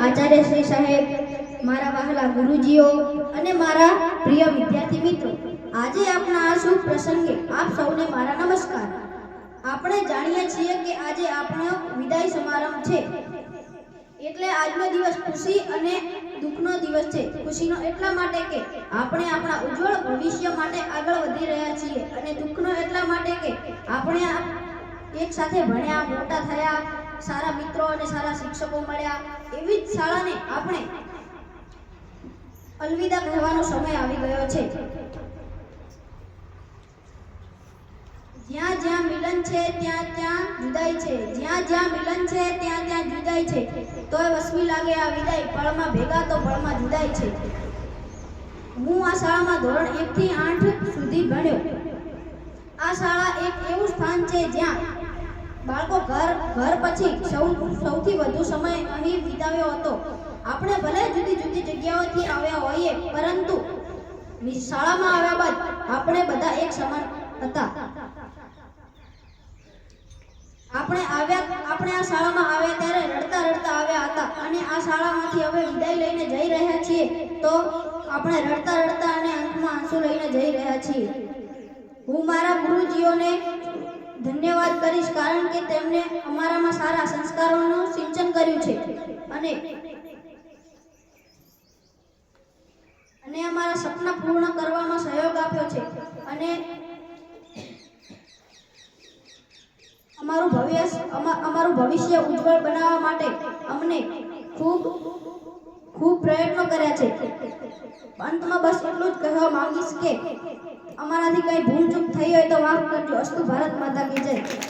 આચાર્ય શ્રી સાહેબ, મારા વહાલા ગુરુજીઓ અને મારા પ્રિય વિદ્યાર્થી મિત્રો, આજે આપના આ શુભ પ્રસંગે આપ સૌને મારા નમસ્કાર. આપણે જાણીએ છીએ કે આજે આપણો વિદાય સમારંભ છે, એટલે આજનો દિવસ ખુશી અને દુઃખનો દિવસ છે. ખુશીનો એટલા માટે કે આપણે આપણા ઉજ્જવળ ભવિષ્ય માટે આગળ વધી રહ્યા છીએ, અને દુઃખનો એટલા માટે કે આપણે એક સાથે ભણ્યા, મોટા થયા, સારા મિત્રો અને સારા શિક્ષકો મળ્યા. એવી જ શાળાને આપણે અલવિદા કહેવાનો સમય આવી ગયો છે. જ્યાં જ્યાં મિલન છે ત્યાં ત્યાં જુદાઈ છે, જ્યાં જ્યાં મિલન છે ત્યાં ત્યાં જુદાઈ છે. તોય વસમી લાગે આ વિદાય, પળમાં ભેગા તો પળમાં જુદાઈ છે. હું આ શાળામાં ધોરણ 1 થી 8 સુધી ભણ્યો. આ શાળા એક એવું સ્થાન છે જ્યાં બાળકો ઘર પછી સૌથી વધુ સમય અહીં વિતાવ્યો હતો. આપણે ભલે જુદી જુદી જગ્યાઓથી આવ્યા હોઈએ, પરંતુ શાળામાં આવ્યા બાદ આપણે બધા એક સમાન હતા. આપણે આ શાળામાં આવ્યા ત્યારે રડતા રડતા આવ્યા હતા, અને આ શાળામાંથી હવે વિદાય લઈને જઈ રહ્યા છીએ તો આપણે રડતા રડતા અને અંતમાં આંસુ લઈને જઈ રહ્યા છીએ. હું મારા ગુરુજીઓને ધન્યવાદ કરીશ, કારણ કે તેમણે અમારામાં સારા સંસ્કારોનું સિંચન કર્યું છે અને અમારા સપના પૂર્ણ કરવામાં સહયોગ આપ્યો છે, અને અમારું ભવિષ્ય ઉજ્જવળ બનાવવા માટે અમને ખૂબ પ્રયત્નો કર્યા છે. અંતમાં બસ એટલું જ કહેવા માંગીશ કે અમારાથી કઈ ભૂલ ચૂક થઈ હોય તો માફ કરજો. અસ્તુ. ભારત માતા કી જય.